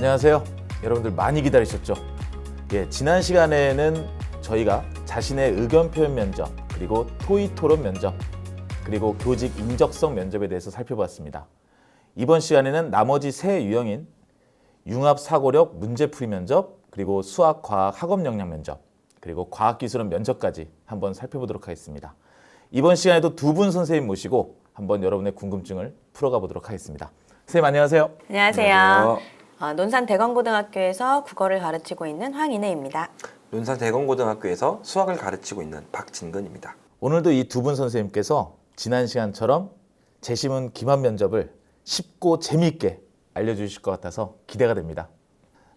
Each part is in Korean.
안녕하세요. 여러분들 많이 기다리셨죠? 지난 시간에는 저희가 자신의 의견 표현 면접, 그리고 토의 토론 면접, 그리고 교직 인적성 면접에 대해서 살펴봤습니다. 이번 시간에는 나머지 세 유형인 융합 사고력 문제풀이 면접, 그리고 수학, 과학, 학업 역량 면접, 그리고 과학기술원 면접까지 한번 살펴보도록 하겠습니다. 이번 시간에도 두 분 선생님 모시고 한번 여러분의 궁금증을 풀어가 보도록 하겠습니다. 선생님 안녕하세요. 안녕하세요. 논산대건고등학교에서 국어를 가르치고 있는 황인혜입니다. 논산대건고등학교에서 수학을 가르치고 있는 박진근입니다. 오늘도 이 두 분 선생님께서 지난 시간처럼 재시문 기말 면접을 쉽고 재미있게 알려주실 것 같아서 기대가 됩니다.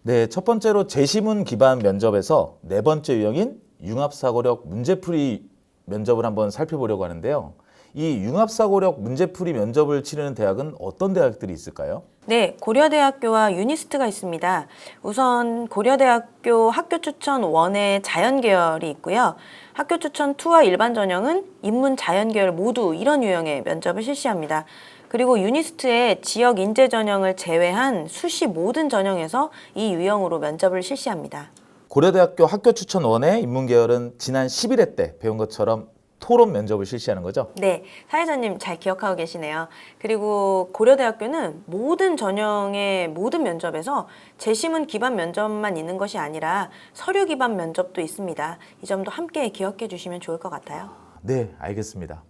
네, 첫 번째로 재시문 기반 면접에서 네 번째 유형인 융합사고력 문제풀이 면접을 한번 살펴보려고 하는데요. 이 융합사고력 문제풀이 면접을 치르는 대학은 어떤 대학들이 있을까요? 네, 고려대학교와 유니스트가 있습니다. 우선 고려대학교 학교추천 1에 자연계열이 있고요. 학교추천 2와 일반 전형은 인문 자연계열 모두 이런 유형의 면접을 실시합니다. 그리고 유니스트의 지역 인재 전형을 제외한 수시 모든 전형에서 이 유형으로 면접을 실시합니다. 고려대학교 학교추천 1의 인문계열은 지난 11회 때 배운 것처럼 토론 면접을 실시하는 거죠? 네, 사회자님 잘 기억하고 계시네요. 그리고 고려대학교는 모든 전형의 모든 면접에서 재시문 기반 면접만 있는 것이 아니라 서류 기반 면접도 있습니다. 이 점도 함께 기억해 주시면 좋을 것 같아요. 네, 알겠습니다.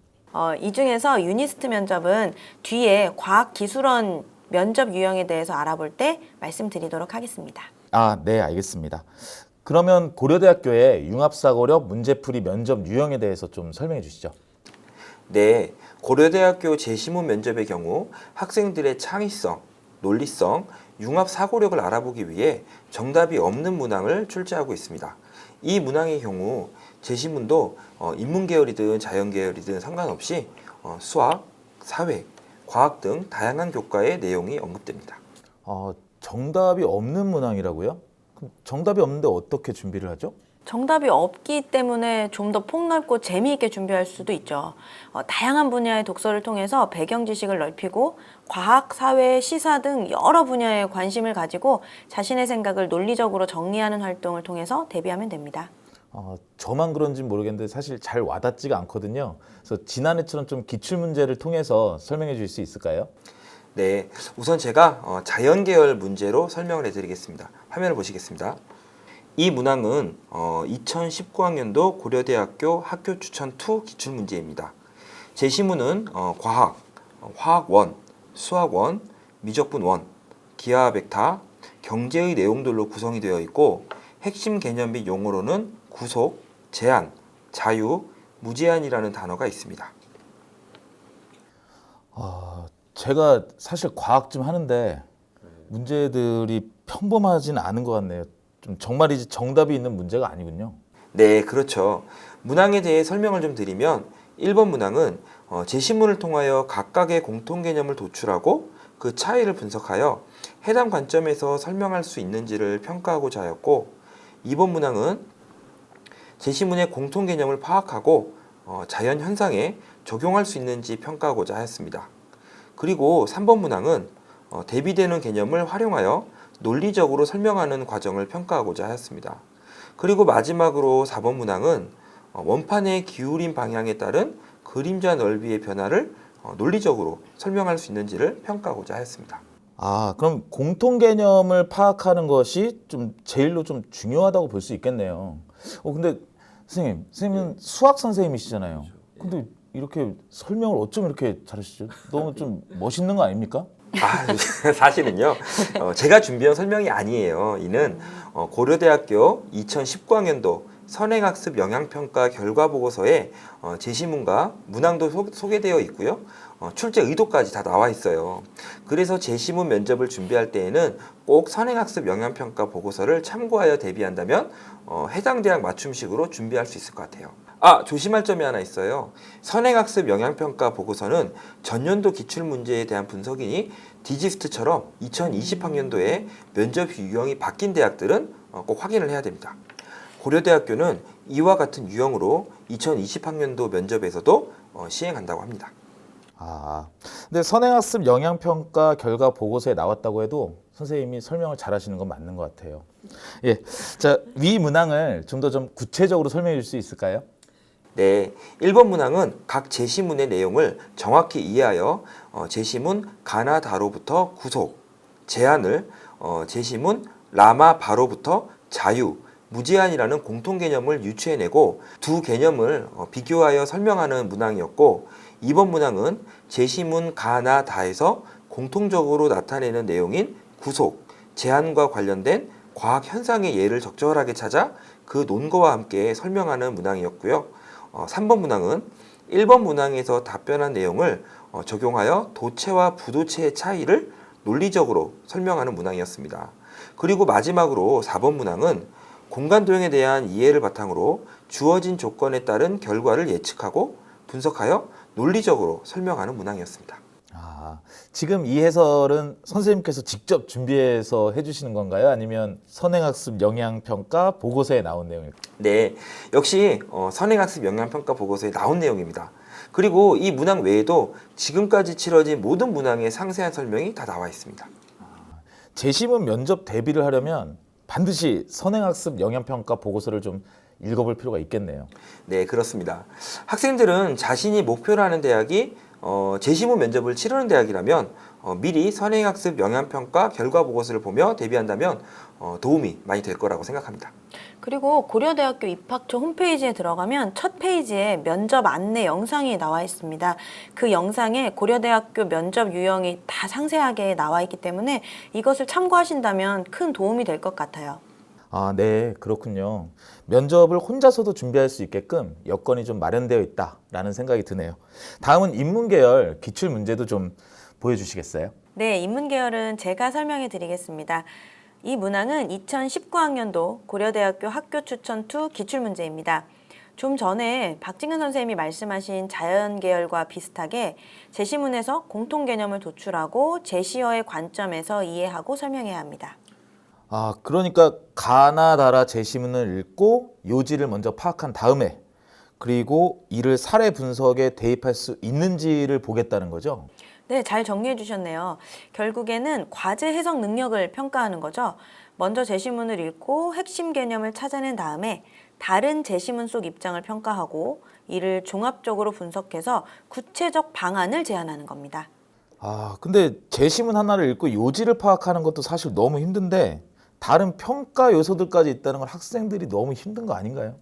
이 중에서 유니스트 면접은 뒤에 과학기술원 면접 유형에 대해서 알아볼 때 말씀드리도록 하겠습니다. 네, 알겠습니다. 그러면 고려대학교의 융합사고력 문제풀이 면접 유형에 대해서 좀 설명해 주시죠. 네, 고려대학교 재시문 면접의 경우 학생들의 창의성, 논리성, 융합 사고력을 알아보기 위해 정답이 없는 문항을 출제하고 있습니다. 이 문항의 경우 재시문도 인문계열이든 자연계열이든 상관없이 수학, 사회, 과학 등 다양한 교과의 내용이 언급됩니다. 정답이 없는 문항이라고요? 그럼 정답이 없는데 어떻게 준비를 하죠? 정답이 없기 때문에 좀 더 폭넓고 재미있게 준비할 수도 있죠. 다양한 분야의 독서를 통해서 배경 지식을 넓히고 과학, 사회, 시사 등 여러 분야에 관심을 가지고 자신의 생각을 논리적으로 정리하는 활동을 통해서 대비하면 됩니다. 저만 그런지 모르겠는데 사실 잘 와닿지가 않거든요. 그래서 지난해처럼 좀 기출문제를 통해서 설명해 주실 수 있을까요? 네, 우선 제가 자연계열 문제로 설명을 해드리겠습니다. 화면을 보시겠습니다. 이 문항은 2019학년도 고려대학교 학교추천2 기출문제입니다. 제시문은 과학, 화학1, 수학1, 미적분1, 기하 벡터, 경제의 내용들로 구성이 되어 있고 핵심 개념 및 용어로는 구속, 제한, 자유, 무제한이라는 단어가 있습니다. 제가 사실 과학 좀 하는데 문제들이 평범하진 않은 것 같네요. 좀 정말이지 정답이 있는 문제가 아니군요. 네, 그렇죠. 문항에 대해 설명을 좀 드리면 1번 문항은 제시문을 통하여 각각의 공통 개념을 도출하고 그 차이를 분석하여 해당 관점에서 설명할 수 있는지를 평가하고자 하였고 2번 문항은 제시문의 공통 개념을 파악하고 자연 현상에 적용할 수 있는지 평가하고자 하였습니다. 그리고 3번 문항은 대비되는 개념을 활용하여 논리적으로 설명하는 과정을 평가하고자 하였습니다. 그리고 마지막으로 4번 문항은 원판의 기울인 방향에 따른 그림자 넓이의 변화를 논리적으로 설명할 수 있는지를 평가하고자 하였습니다. 그럼 공통 개념을 파악하는 것이 좀 제일로 좀 중요하다고 볼 수 있겠네요. 근데 선생님은 수학 선생님이시잖아요. 근데 이렇게 설명을 어쩜 이렇게 잘하시죠? 너무 좀 멋있는 거 아닙니까? 사실은요, 제가 준비한 설명이 아니에요. 이는 고려대학교 2019학년도 선행학습 영향평가 결과보고서에 제시문과 문항도 소개되어 있고요. 출제 의도까지 다 나와 있어요. 그래서 제시문 면접을 준비할 때에는 꼭 선행학습 영향평가 보고서를 참고하여 대비한다면 해당 대학 맞춤식으로 준비할 수 있을 것 같아요. 조심할 점이 하나 있어요. 선행학습 영향평가 보고서는 전년도 기출문제에 대한 분석이니 디지스트처럼 2020학년도에 면접 유형이 바뀐 대학들은 꼭 확인을 해야 됩니다. 고려대학교는 이와 같은 유형으로 2020학년도 면접에서도 시행한다고 합니다. 근데 선행학습 영향평가 결과 보고서에 나왔다고 해도 선생님이 설명을 잘 하시는 건 맞는 것 같아요. 예. 자, 위 문항을 좀 더 구체적으로 설명해 줄 수 있을까요? 네, 1번 문항은 각 제시문의 내용을 정확히 이해하여 제시문 가나다로부터 구속, 제한을 제시문 라마바로부터 자유, 무제한이라는 공통 개념을 유추해내고 두 개념을 비교하여 설명하는 문항이었고, 2번 문항은 제시문 가나다에서 공통적으로 나타내는 내용인 구속, 제한과 관련된 과학 현상의 예를 적절하게 찾아 그 논거와 함께 설명하는 문항이었고요. 3번 문항은 1번 문항에서 답변한 내용을 적용하여 도체와 부도체의 차이를 논리적으로 설명하는 문항이었습니다. 그리고 마지막으로 4번 문항은 공간 도형에 대한 이해를 바탕으로 주어진 조건에 따른 결과를 예측하고 분석하여 논리적으로 설명하는 문항이었습니다. 아, 지금 이 해설은 선생님께서 직접 준비해서 해주시는 건가요? 아니면 선행학습 영향평가 보고서에 나온 내용일까요? 네, 역시 선행학습 영향평가 보고서에 나온 내용입니다. 그리고 이 문항 외에도 지금까지 치러진 모든 문항의 상세한 설명이 다 나와 있습니다. 제시문 면접 대비를 하려면 반드시 선행학습 영향평가 보고서를 좀 읽어볼 필요가 있겠네요. 네, 그렇습니다. 학생들은 자신이 목표로 하는 대학이 제시문 면접을 치르는 대학이라면 미리 선행학습 영향평가 결과 보고서를 보며 대비한다면 도움이 많이 될 거라고 생각합니다. 그리고 고려대학교 입학처 홈페이지에 들어가면 첫 페이지에 면접 안내 영상이 나와 있습니다. 그 영상에 고려대학교 면접 유형이 다 상세하게 나와 있기 때문에 이것을 참고하신다면 큰 도움이 될 것 같아요. 아, 네, 그렇군요. 면접을 혼자서도 준비할 수 있게끔 여건이 좀 마련되어 있다라는 생각이 드네요. 다음은 인문계열 기출 문제도 좀 보여주시겠어요? 네, 인문계열은 제가 설명해 드리겠습니다. 이 문항은 2019학년도 고려대학교 학교 추천 2 기출문제입니다. 좀 전에 박진근 선생님이 말씀하신 자연계열과 비슷하게 제시문에서 공통 개념을 도출하고 제시어의 관점에서 이해하고 설명해야 합니다. 아, 그러니까 가나다라 제시문을 읽고 요지를 먼저 파악한 다음에 그리고 이를 사례 분석에 대입할 수 있는지를 보겠다는 거죠? 네, 잘 정리해 주셨네요. 결국에는 과제 해석 능력을 평가하는 거죠. 먼저 제시문을 읽고 핵심 개념을 찾아낸 다음에 다른 제시문 속 입장을 평가하고 이를 종합적으로 분석해서 구체적 방안을 제안하는 겁니다. 아, 근데 제시문 하나를 읽고 요지를 파악하는 것도 사실 너무 힘든데 다른 평가 요소들까지 있다는 건 학생들이 너무 힘든 거 아닌가요?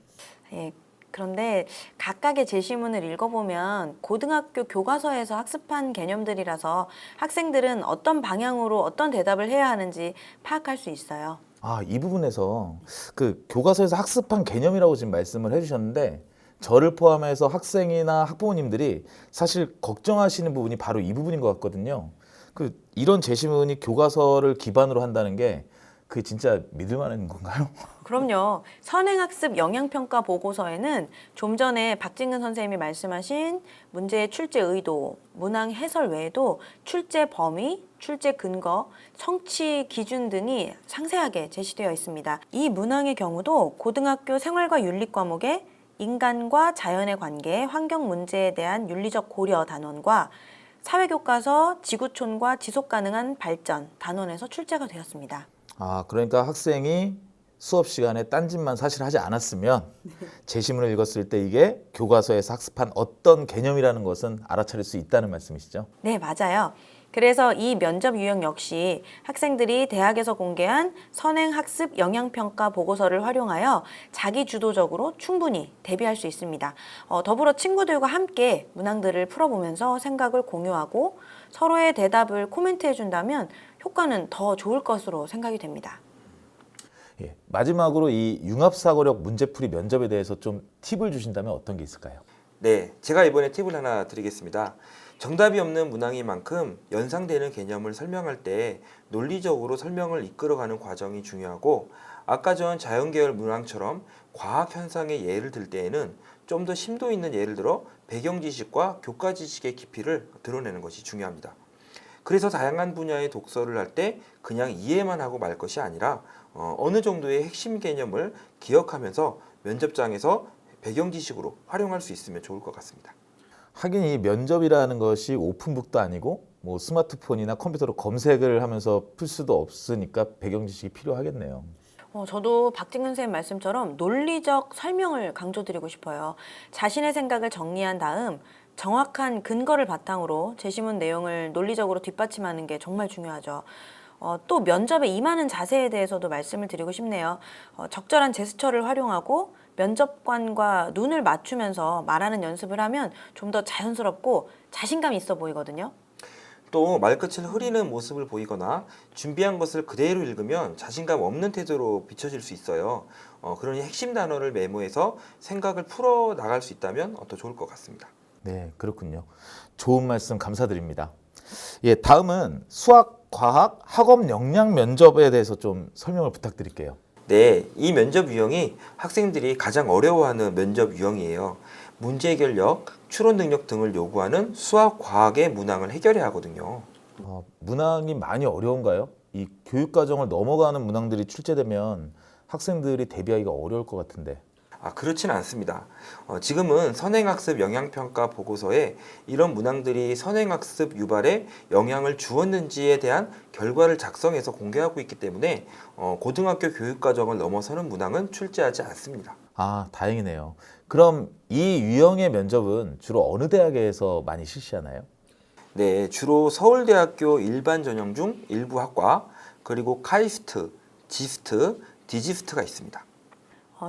예, 그런데 각각의 제시문을 읽어보면 고등학교 교과서에서 학습한 개념들이라서 학생들은 어떤 방향으로 어떤 대답을 해야 하는지 파악할 수 있어요. 아, 이 부분에서 그 교과서에서 학습한 개념이라고 지금 말씀을 해주셨는데 저를 포함해서 학생이나 학부모님들이 사실 걱정하시는 부분이 바로 이 부분인 것 같거든요. 이런 제시문이 교과서를 기반으로 한다는 게 그게 진짜 믿을 만한 건가요? 그럼요. 선행학습 영향평가 보고서에는 좀 전에 박진근 선생님이 말씀하신 문제의 출제 의도, 문항 해설 외에도 출제 범위, 출제 근거, 성취 기준 등이 상세하게 제시되어 있습니다. 이 문항의 경우도 고등학교 생활과 윤리 과목에 인간과 자연의 관계, 환경 문제에 대한 윤리적 고려 단원과 사회교과서 지구촌과 지속가능한 발전 단원에서 출제가 되었습니다. 아, 그러니까 학생이 수업 시간에 딴짓만 사실 하지 않았으면 제시문을 읽었을 때 이게 교과서에서 학습한 어떤 개념이라는 것은 알아차릴 수 있다는 말씀이시죠? 네, 맞아요. 그래서 이 면접 유형 역시 학생들이 대학에서 공개한 선행학습 영향평가 보고서를 활용하여 자기 주도적으로 충분히 대비할 수 있습니다. 더불어 친구들과 함께 문항들을 풀어보면서 생각을 공유하고 서로의 대답을 코멘트해준다면 효과는 더 좋을 것으로 생각이 됩니다. 예, 마지막으로 이 융합사고력 문제풀이 면접에 대해서 좀 팁을 주신다면 어떤 게 있을까요? 네, 제가 이번에 팁을 하나 드리겠습니다. 정답이 없는 문항인 만큼 연상되는 개념을 설명할 때 논리적으로 설명을 이끌어가는 과정이 중요하고, 아까 전 자연계열 문항처럼 과학 현상의 예를 들 때에는 좀 더 심도 있는 예를 들어 배경 지식과 교과 지식의 깊이를 드러내는 것이 중요합니다. 그래서 다양한 분야의 독서를 할 때 그냥 이해만 하고 말 것이 아니라 어느 정도의 핵심 개념을 기억하면서 면접장에서 배경 지식으로 활용할 수 있으면 좋을 것 같습니다. 하긴 이 면접이라는 것이 오픈북도 아니고 뭐 스마트폰이나 컴퓨터로 검색을 하면서 풀 수도 없으니까 배경 지식이 필요하겠네요. 저도 박진근 선생님 말씀처럼 논리적 설명을 강조드리고 싶어요. 자신의 생각을 정리한 다음 정확한 근거를 바탕으로 제시문 내용을 논리적으로 뒷받침하는 게 정말 중요하죠. 또 면접에 임하는 자세에 대해서도 말씀을 드리고 싶네요. 적절한 제스처를 활용하고 면접관과 눈을 맞추면서 말하는 연습을 하면 좀 더 자연스럽고 자신감 있어 보이거든요. 또 말끝을 흐리는 모습을 보이거나 준비한 것을 그대로 읽으면 자신감 없는 태도로 비춰질 수 있어요. 그러니 핵심 단어를 메모해서 생각을 풀어 나갈 수 있다면 더 좋을 것 같습니다. 네, 그렇군요. 좋은 말씀 감사드립니다. 예, 다음은 수학, 과학, 학업 역량 면접에 대해서 좀 설명을 부탁드릴게요. 네, 이 면접 유형이 학생들이 가장 어려워하는 면접 유형이에요. 문제 해결력, 추론 능력 등을 요구하는 수학, 과학의 문항을 해결해야 하거든요. 문항이 많이 어려운가요? 이 교육 과정을 넘어가는 문항들이 출제되면 학생들이 대비하기가 어려울 것 같은데. 그렇지는 않습니다. 지금은 선행학습 영향평가 보고서에 이런 문항들이 선행학습 유발에 영향을 주었는지에 대한 결과를 작성해서 공개하고 있기 때문에 고등학교 교육과정을 넘어서는 문항은 출제하지 않습니다. 다행이네요. 그럼 이 유형의 면접은 주로 어느 대학에서 많이 실시하나요? 네, 주로 서울대학교 일반 전형 중 일부 학과, 그리고 카이스트, 지스트, 디지스트가 있습니다.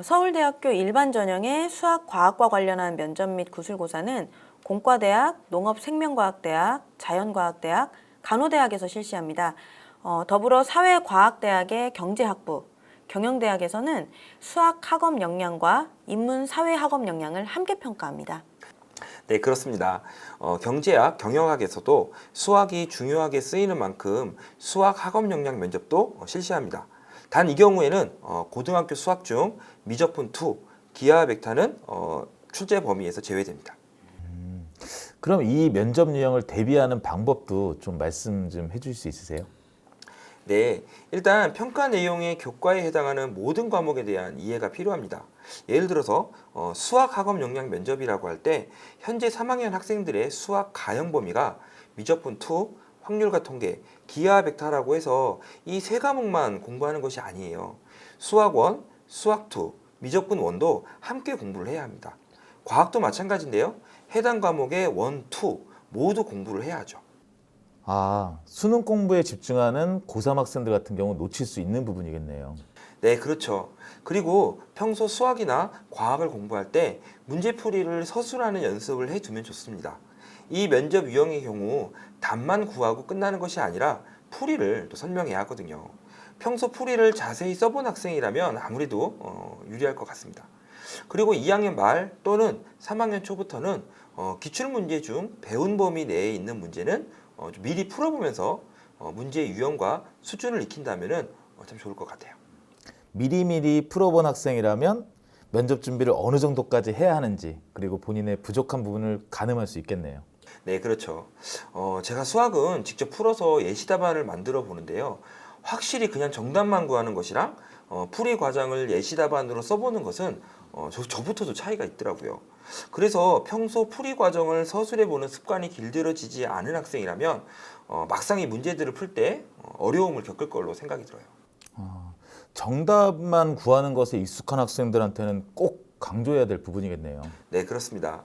서울대학교 일반 전형의 수학과학과 관련한 면접 및 구술고사는 공과대학, 농업생명과학대학, 자연과학대학, 간호대학에서 실시합니다. 더불어 사회과학대학의 경제학부, 경영대학에서는 수학학업 역량과 인문사회학업 역량을 함께 평가합니다. 네, 그렇습니다. 경제학, 경영학에서도 수학이 중요하게 쓰이는 만큼 수학 학업 역량 면접도 실시합니다. 단 이 경우에는 고등학교 수학 중 미적분 2, 기하 벡터는 출제 범위에서 제외됩니다. 그럼 이 면접 유형을 대비하는 방법도 좀 말씀 좀 해줄 수 있으세요? 네, 일단 평가 내용의 교과에 해당하는 모든 과목에 대한 이해가 필요합니다. 예를 들어서 수학 학업 역량 면접이라고 할 때 현재 3학년 학생들의 수학 가형 범위가 미적분 2, 확률과 통계, 기하 벡터라고 해서 이 세 과목만 공부하는 것이 아니에요. 수학 1, 수학 2, 미적분 1도 함께 공부를 해야 합니다. 과학도 마찬가지인데요. 해당 과목의 1, 2 모두 공부를 해야 하죠. 수능 공부에 집중하는 고3 학생들 같은 경우 놓칠 수 있는 부분이겠네요. 네, 그렇죠. 그리고 평소 수학이나 과학을 공부할 때 문제풀이를 서술하는 연습을 해두면 좋습니다. 이 면접 유형의 경우 답만 구하고 끝나는 것이 아니라 풀이를 또 설명해야 하거든요. 평소 풀이를 자세히 써본 학생이라면 아무래도 유리할 것 같습니다. 그리고 2학년 말 또는 3학년 초부터는 기출문제 중 배운 범위 내에 있는 문제는 좀 미리 풀어보면서 문제의 유형과 수준을 익힌다면 참 좋을 것 같아요. 미리미리 풀어본 학생이라면 면접 준비를 어느 정도까지 해야 하는지, 그리고 본인의 부족한 부분을 가늠할 수 있겠네요. 네, 그렇죠. 제가 수학은 직접 풀어서 예시 답안을 만들어 보는데요. 확실히 그냥 정답만 구하는 것이랑 풀이 과정을 예시 답안으로 써보는 것은 저부터도 차이가 있더라고요. 그래서 평소 풀이 과정을 서술해 보는 습관이 길들여지지 않은 학생이라면 막상 이 문제들을 풀 때 어려움을 겪을 걸로 생각이 들어요. 정답만 구하는 것에 익숙한 학생들한테는 꼭 강조해야 될 부분이겠네요. 네, 그렇습니다.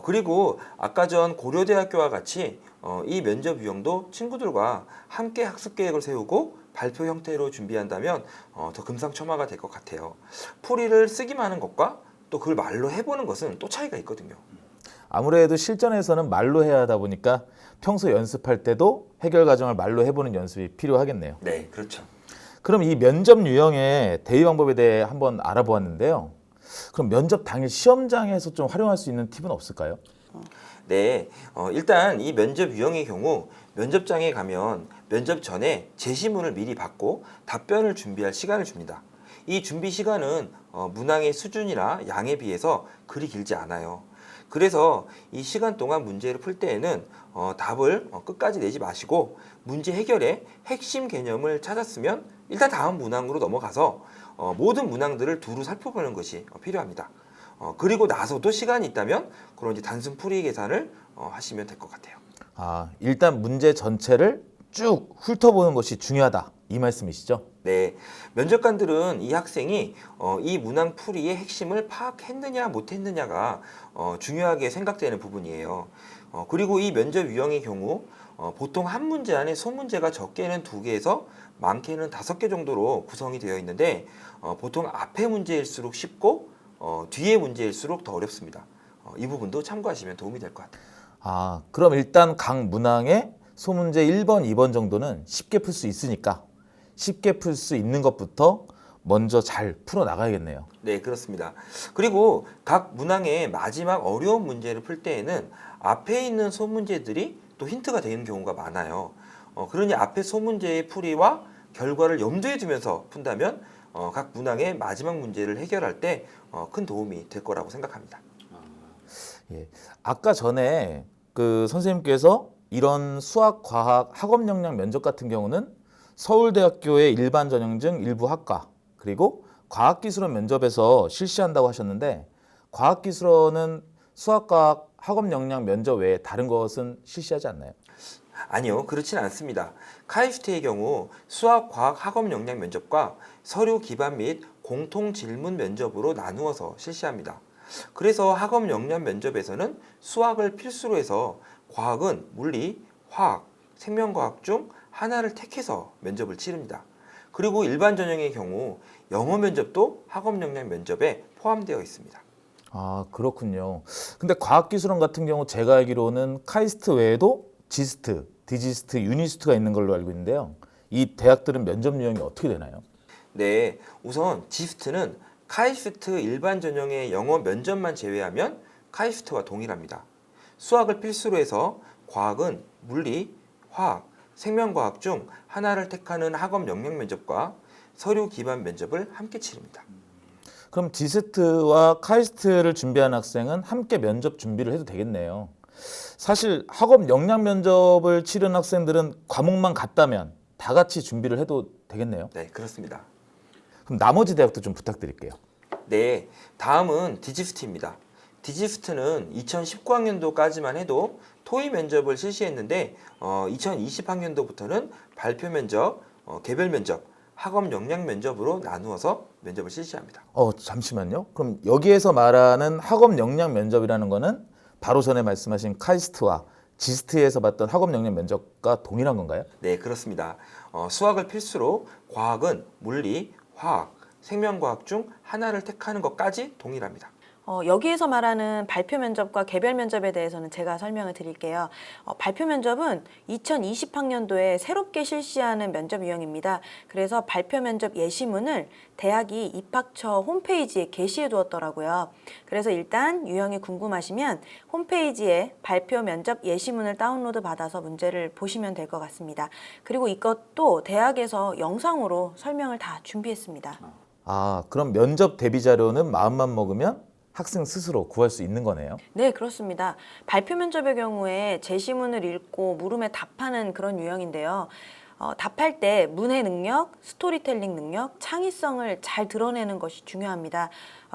그리고 아까 전 고려대학교와 같이 이 면접 유형도 친구들과 함께 학습 계획을 세우고 발표 형태로 준비한다면 더 금상첨화가 될 것 같아요. 풀이를 쓰기만 하는 것과 또 그걸 말로 해보는 것은 또 차이가 있거든요. 아무래도 실전에서는 말로 해야 하다 보니까 평소 연습할 때도 해결 과정을 말로 해보는 연습이 필요하겠네요. 네, 그렇죠. 그럼 이 면접 유형의 대비 방법에 대해 한번 알아보았는데요. 그럼 면접 당일 시험장에서 좀 활용할 수 있는 팁은 없을까요? 네, 일단 이 면접 유형의 경우 면접장에 가면 면접 전에 제시문을 미리 받고 답변을 준비할 시간을 줍니다. 이 준비 시간은 문항의 수준이나 양에 비해서 그리 길지 않아요. 그래서 이 시간 동안 문제를 풀 때에는 답을 끝까지 내지 마시고 문제 해결의 핵심 개념을 찾았으면 일단 다음 문항으로 넘어가서 모든 문항들을 두루 살펴보는 것이 필요합니다. 그리고 나서도 시간이 있다면 그런 이제 단순 풀이 계산을 하시면 될 것 같아요. 일단 문제 전체를 쭉 훑어보는 것이 중요하다. 이 말씀이시죠? 네, 면접관들은 이 학생이 이 문항 풀이의 핵심을 파악했느냐 못했느냐가 중요하게 생각되는 부분이에요. 그리고 이 면접 유형의 경우 보통 한 문제 안에 소문제가 적게는 2개에서 많게는 5개 정도로 구성이 되어 있는데 보통 앞에 문제일수록 쉽고 뒤에 문제일수록 더 어렵습니다. 이 부분도 참고하시면 도움이 될 것 같아요. 그럼 일단 각 문항의 소문제 1번, 2번 정도는 쉽게 풀 수 있으니까 쉽게 풀 수 있는 것부터 먼저 잘 풀어 나가야겠네요. 네, 그렇습니다. 그리고 각 문항의 마지막 어려운 문제를 풀 때에는 앞에 있는 소문제들이 또 힌트가 되는 경우가 많아요. 그러니 앞에 소문제의 풀이와 결과를 염두에 두면서 푼다면 각 문항의 마지막 문제를 해결할 때 큰 도움이 될 거라고 생각합니다. 예. 아까 전에 그 선생님께서 이런 수학, 과학, 학업 역량 면접 같은 경우는 서울대학교의 일반 전형증 일부 학과 그리고 과학기술원 면접에서 실시한다고 하셨는데 과학기술원은 수학과학 학업 역량 면접 외에 다른 것은 실시하지 않나요? 아니요, 그렇진 않습니다. 카이스트의 경우 수학, 과학, 학업 역량 면접과 서류 기반 및 공통 질문 면접으로 나누어서 실시합니다. 그래서 학업 역량 면접에서는 수학을 필수로 해서 과학은 물리, 화학, 생명과학 중 하나를 택해서 면접을 치릅니다. 그리고 일반 전형의 경우 영어 면접도 학업 역량 면접에 포함되어 있습니다. 그렇군요. 근데 과학기술원 같은 경우 제가 알기로는 카이스트 외에도 지스트, 디지스트, 유니스트가 있는 걸로 알고 있는데요. 이 대학들은 면접 유형이 어떻게 되나요? 네, 우선 지스트는 카이스트 일반 전형의 영어 면접만 제외하면 카이스트와 동일합니다. 수학을 필수로 해서 과학은 물리, 화학, 생명과학 중 하나를 택하는 학업 역량 면접과 서류 기반 면접을 함께 치릅니다. 그럼 지스트와 카이스트를 준비하는 학생은 함께 면접 준비를 해도 되겠네요. 사실 학업 역량 면접을 치른 학생들은 과목만 같다면 다 같이 준비를 해도 되겠네요. 네, 그렇습니다. 그럼 나머지 대학도 좀 부탁드릴게요. 네, 다음은 디지스트입니다. 디지스트는 2019학년도까지만 해도 토의 면접을 실시했는데 2020학년도부터는 발표 면접, 개별 면접, 학업 역량 면접으로 나누어서 면접을 실시합니다. 잠시만요. 그럼 여기에서 말하는 학업 역량 면접이라는 거는 바로 전에 말씀하신 카이스트와 지스트에서 봤던 학업 역량 면접과 동일한 건가요? 네, 그렇습니다. 수학을 필수로 과학은 물리, 화학, 생명과학 중 하나를 택하는 것까지 동일합니다. 여기에서 말하는 발표 면접과 개별 면접에 대해서는 제가 설명을 드릴게요. 발표 면접은 2020학년도에 새롭게 실시하는 면접 유형입니다. 그래서 발표 면접 예시문을 대학이 입학처 홈페이지에 게시해 두었더라고요. 그래서 일단 유형이 궁금하시면 홈페이지에 발표 면접 예시문을 다운로드 받아서 문제를 보시면 될 것 같습니다. 그리고 이것도 대학에서 영상으로 설명을 다 준비했습니다. 그럼 면접 대비 자료는 마음만 먹으면 학생 스스로 구할 수 있는 거네요. 네, 그렇습니다. 발표 면접의 경우에 제시문을 읽고 물음에 답하는 그런 유형인데요. 답할 때 문해 능력, 스토리텔링 능력, 창의성을 잘 드러내는 것이 중요합니다.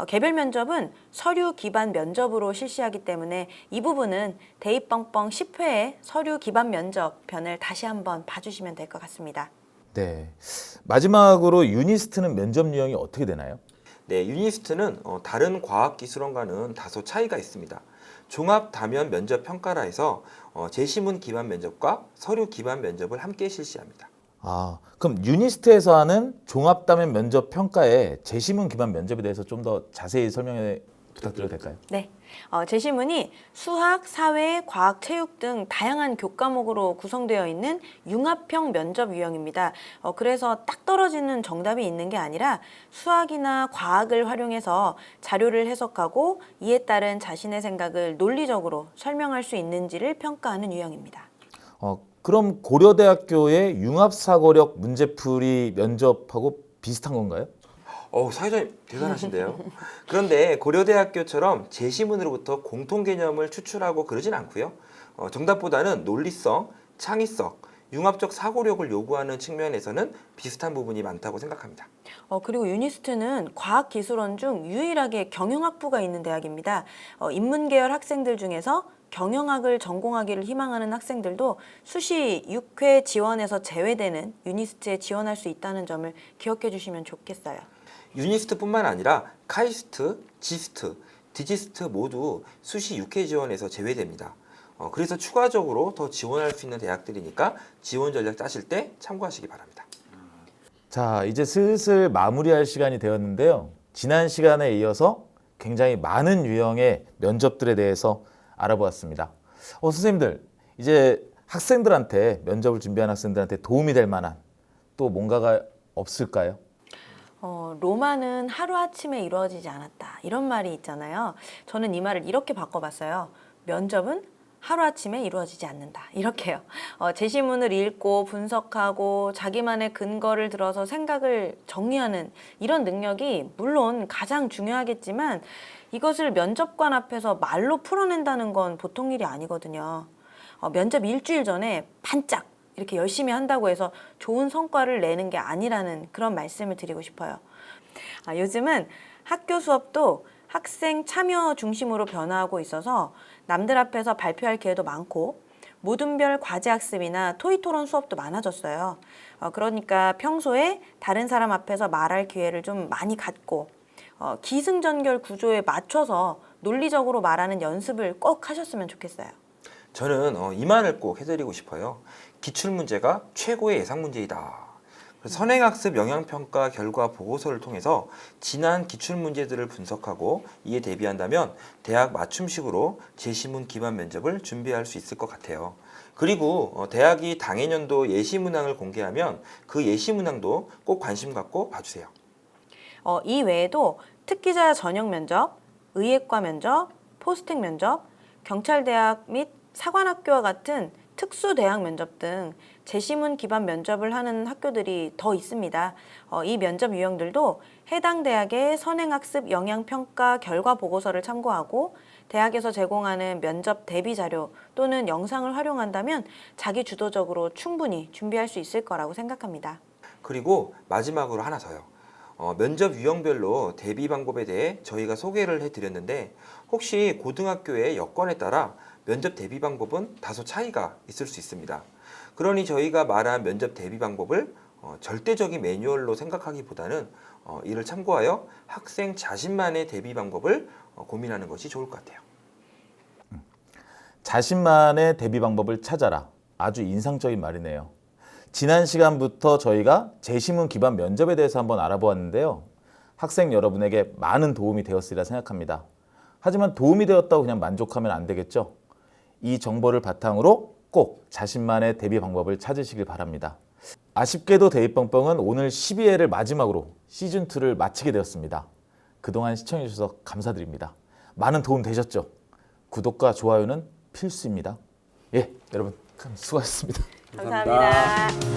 개별 면접은 서류 기반 면접으로 실시하기 때문에 이 부분은 대입뻥뻥 10회의 서류 기반 면접 편을 다시 한번 봐주시면 될 것 같습니다. 네. 마지막으로 유니스트는 면접 유형이 어떻게 되나요? 네, 유니스트는 다른 과학기술원과는 다소 차이가 있습니다. 종합 다면 면접 평가라 해서 제시문 기반 면접과 서류 기반 면접을 함께 실시합니다. 그럼 유니스트에서 하는 종합다면 면접 평가의 제시문 기반 면접에 대해서 좀 더 자세히 설명해 부탁드려도 될까요? 네. 제시문이 수학, 사회, 과학, 체육 등 다양한 교과목으로 구성되어 있는 융합형 면접 유형입니다. 그래서 딱 떨어지는 정답이 있는 게 아니라 수학이나 과학을 활용해서 자료를 해석하고 이에 따른 자신의 생각을 논리적으로 설명할 수 있는지를 평가하는 유형입니다. 그럼 고려대학교의 융합사고력 문제풀이 면접하고 비슷한 건가요? 사회자님 대단하신데요. 그런데 고려대학교처럼 제시문으로부터 공통 개념을 추출하고 그러진 않고요. 정답보다는 논리성, 창의성, 융합적 사고력을 요구하는 측면에서는 비슷한 부분이 많다고 생각합니다. 그리고 유니스트는 과학기술원 중 유일하게 경영학부가 있는 대학입니다. 인문계열 학생들 중에서 경영학을 전공하기를 희망하는 학생들도 수시 6회 지원에서 제외되는 유니스트에 지원할 수 있다는 점을 기억해 주시면 좋겠어요. 유니스트뿐만 아니라 카이스트, 지스트, 디지스트 모두 수시 6회 지원에서 제외됩니다. 그래서 추가적으로 더 지원할 수 있는 대학들이니까 지원 전략 짜실 때 참고하시기 바랍니다. 자, 이제 슬슬 마무리할 시간이 되었는데요. 지난 시간에 이어서 굉장히 많은 유형의 면접들에 대해서 알아보았습니다. 선생님들, 이제 학생들한테, 면접을 준비하는 학생들한테 도움이 될 만한 또 뭔가가 없을까요? 로마는 하루아침에 이루어지지 않았다. 이런 말이 있잖아요. 저는 이 말을 이렇게 바꿔봤어요. 면접은 하루아침에 이루어지지 않는다. 이렇게요. 제시문을 읽고 분석하고 자기만의 근거를 들어서 생각을 정리하는 이런 능력이 물론 가장 중요하겠지만 이것을 면접관 앞에서 말로 풀어낸다는 건 보통 일이 아니거든요. 면접 일주일 전에 반짝 이렇게 열심히 한다고 해서 좋은 성과를 내는 게 아니라는 그런 말씀을 드리고 싶어요. 요즘은 학교 수업도 학생 참여 중심으로 변화하고 있어서 남들 앞에서 발표할 기회도 많고 모든별 과제학습이나 토익토론 수업도 많아졌어요. 그러니까 평소에 다른 사람 앞에서 말할 기회를 좀 많이 갖고 기승전결 구조에 맞춰서 논리적으로 말하는 연습을 꼭 하셨으면 좋겠어요. 저는 이 말을 꼭 해드리고 싶어요. 기출문제가 최고의 예상문제이다. 선행학습 영향평가 결과 보고서를 통해서 지난 기출문제들을 분석하고 이에 대비한다면 대학 맞춤식으로 제시문 기반 면접을 준비할 수 있을 것 같아요. 그리고 대학이 당해년도 예시문항을 공개하면 그 예시문항도 꼭 관심 갖고 봐주세요. 이 외에도 특기자 전형 면접, 의예과 면접, 포스텍 면접, 경찰대학 및 사관학교와 같은 특수대학 면접 등 제시문 기반 면접을 하는 학교들이 더 있습니다. 이 면접 유형들도 해당 대학의 선행학습 영향평가 결과 보고서를 참고하고 대학에서 제공하는 면접 대비 자료 또는 영상을 활용한다면 자기 주도적으로 충분히 준비할 수 있을 거라고 생각합니다. 그리고 마지막으로 하나 더요. 면접 유형별로 대비 방법에 대해 저희가 소개를 해드렸는데 혹시 고등학교의 여건에 따라 면접 대비 방법은 다소 차이가 있을 수 있습니다. 그러니 저희가 말한 면접 대비 방법을 절대적인 매뉴얼로 생각하기보다는 이를 참고하여 학생 자신만의 대비 방법을 고민하는 것이 좋을 것 같아요. 자신만의 대비 방법을 찾아라. 아주 인상적인 말이네요. 지난 시간부터 저희가 제시문 기반 면접에 대해서 한번 알아보았는데요. 학생 여러분에게 많은 도움이 되었으리라 생각합니다. 하지만 도움이 되었다고 그냥 만족하면 안 되겠죠? 이 정보를 바탕으로 꼭 자신만의 대비 방법을 찾으시길 바랍니다. 아쉽게도 대입뻥뻥은 오늘 12회를 마지막으로 시즌2를 마치게 되었습니다. 그동안 시청해주셔서 감사드립니다. 많은 도움 되셨죠? 구독과 좋아요는 필수입니다. 예, 여러분 수고하셨습니다. 감사합니다.